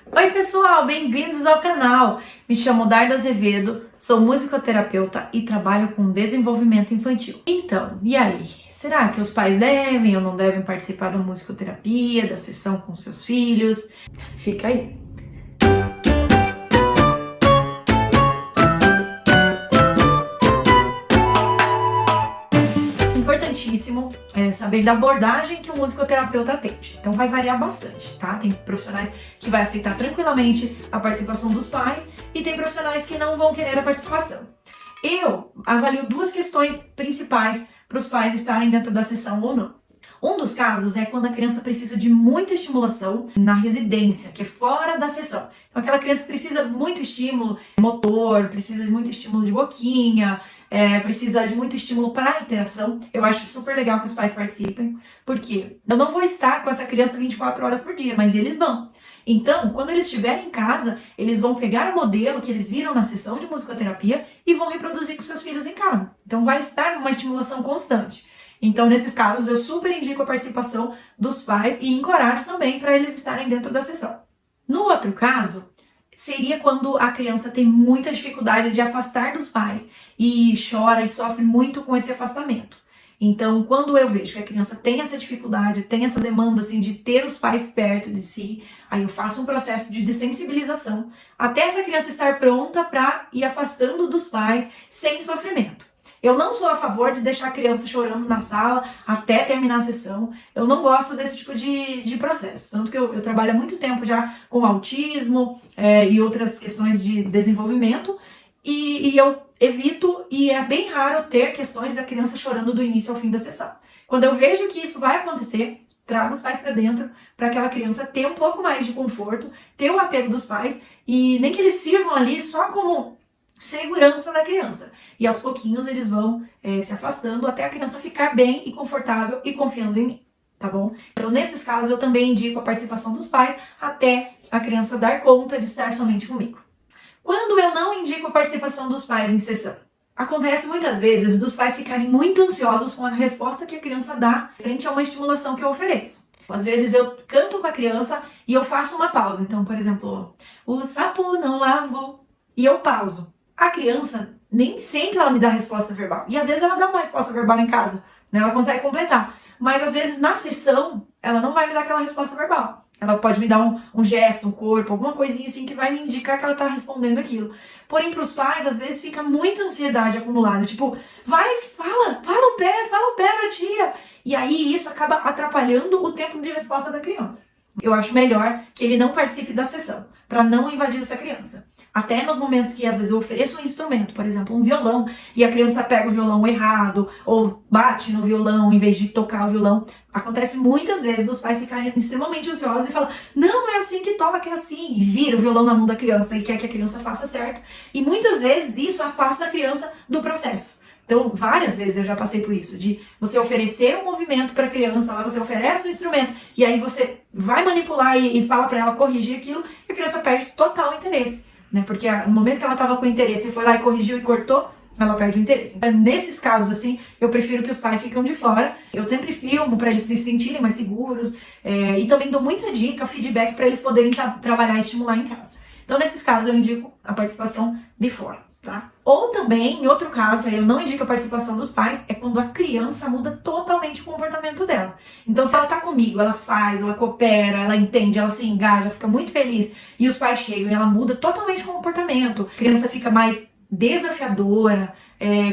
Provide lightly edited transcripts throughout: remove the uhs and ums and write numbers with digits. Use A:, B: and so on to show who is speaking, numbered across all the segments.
A: Oi pessoal, bem-vindos ao canal! Me chamo Darda Azevedo, sou musicoterapeuta e trabalho com desenvolvimento infantil. Então, e aí? Será que os pais devem ou não devem participar da musicoterapia, da sessão com seus filhos? Fica aí! Importantíssimo saber da abordagem que o musicoterapeuta atende. Então vai variar bastante, tá? Tem profissionais que vai aceitar tranquilamente a participação dos pais e tem profissionais que não vão querer a participação. Eu avalio duas questões principais para os pais estarem dentro da sessão ou não. Um dos casos é quando a criança precisa de muita estimulação na residência, que é fora da sessão. Então aquela criança precisa de muito estímulo motor, precisa de muito estímulo de boquinha, precisa de muito estímulo para a interação. Eu acho super legal que os pais participem, porque eu não vou estar com essa criança 24 horas por dia, mas eles vão. Então, quando eles estiverem em casa, eles vão pegar o modelo que eles viram na sessão de musicoterapia e vão reproduzir com seus filhos em casa. Então vai estar uma estimulação constante. Então, nesses casos, eu super indico a participação dos pais e encorajo também para eles estarem dentro da sessão. No outro caso, seria quando a criança tem muita dificuldade de afastar dos pais e chora e sofre muito com esse afastamento. Então, quando eu vejo que a criança tem essa dificuldade, tem essa demanda assim, de ter os pais perto de si, aí eu faço um processo de dessensibilização até essa criança estar pronta para ir afastando dos pais sem sofrimento. Eu não sou a favor de deixar a criança chorando na sala até terminar a sessão. Eu não gosto desse tipo de processo. Tanto que eu trabalho há muito tempo já com autismo e outras questões de desenvolvimento. E eu evito, e é bem raro ter questões da criança chorando do início ao fim da sessão. Quando eu vejo que isso vai acontecer, trago os pais para dentro para aquela criança ter um pouco mais de conforto, ter o apego dos pais e nem que eles sirvam ali só como segurança da criança. E aos pouquinhos eles vão se afastando até a criança ficar bem e confortável e confiando em mim, tá bom? Então, nesses casos, eu também indico a participação dos pais até a criança dar conta de estar somente comigo. Quando eu não indico a participação dos pais em sessão? Acontece muitas vezes dos pais ficarem muito ansiosos com a resposta que a criança dá frente a uma estimulação que eu ofereço. Às vezes eu canto com a criança e eu faço uma pausa. Então, por exemplo, o sapo não lavou e eu pauso. A criança, nem sempre ela me dá resposta verbal. E às vezes ela dá uma resposta verbal em casa, né? Ela consegue completar. Mas às vezes na sessão, ela não vai me dar aquela resposta verbal. Ela pode me dar um gesto, um corpo, alguma coisinha assim que vai me indicar que ela tá respondendo aquilo. Porém, pros pais, às vezes fica muita ansiedade acumulada. Tipo, vai, fala o pé pra tia. E aí isso acaba atrapalhando o tempo de resposta da criança. Eu acho melhor que ele não participe da sessão, para não invadir essa criança. Até nos momentos que às vezes eu ofereço um instrumento, por exemplo, um violão, e a criança pega o violão errado, ou bate no violão em vez de tocar o violão. Acontece muitas vezes dos pais ficarem extremamente ansiosos e falam, não, é assim que toca, é assim, e vira o violão na mão da criança e quer que a criança faça certo. E muitas vezes isso afasta a criança do processo. Então, várias vezes eu já passei por isso, de você oferecer um movimento para a criança, lá você oferece um instrumento, e aí você vai manipular e fala para ela corrigir aquilo, e a criança perde total interesse, né? Porque no momento que ela estava com interesse, você foi lá e corrigiu e cortou, ela perde o interesse. Então, nesses casos, assim, eu prefiro que os pais fiquem de fora. Eu sempre filmo para eles se sentirem mais seguros, e também dou muita dica, feedback para eles poderem trabalhar e estimular em casa. Então, nesses casos, eu indico a participação de fora. Tá? Ou também, em outro caso, eu não indico a participação dos pais, é quando a criança muda totalmente o comportamento dela. Então, se ela tá comigo, ela faz, ela coopera, ela entende, ela se engaja, fica muito feliz, e os pais chegam e ela muda totalmente o comportamento, a criança fica mais desafiadora,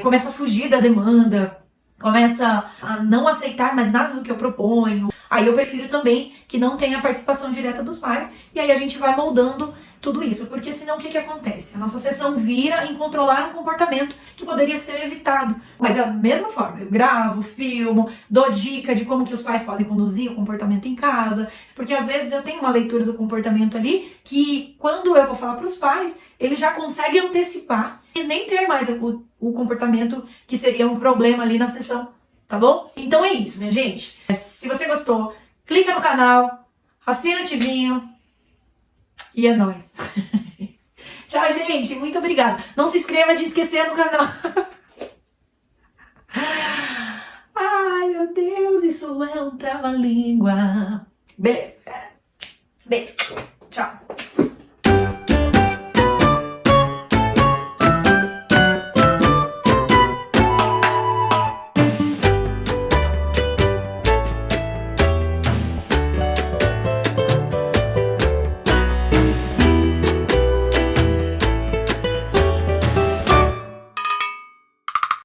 A: começa a fugir da demanda, começa a não aceitar mais nada do que eu proponho. Aí eu prefiro também que não tenha a participação direta dos pais, e aí a gente vai moldando tudo isso, porque senão o que acontece? A nossa sessão vira em controlar um comportamento que poderia ser evitado. Mas é da mesma forma, eu gravo, filmo, dou dica de como que os pais podem conduzir o comportamento em casa, porque às vezes eu tenho uma leitura do comportamento ali que quando eu vou falar para os pais, eles já conseguem antecipar e nem ter mais o comportamento que seria um problema ali na sessão, tá bom? Então é isso, minha gente. Se você gostou, clica no canal, assina o tivinho, e é nóis. Tchau, gente. Muito obrigada. Não se inscreva de esquecer no canal. Ai, meu Deus. Isso é um trava-língua. Beleza. Beijo. Tchau.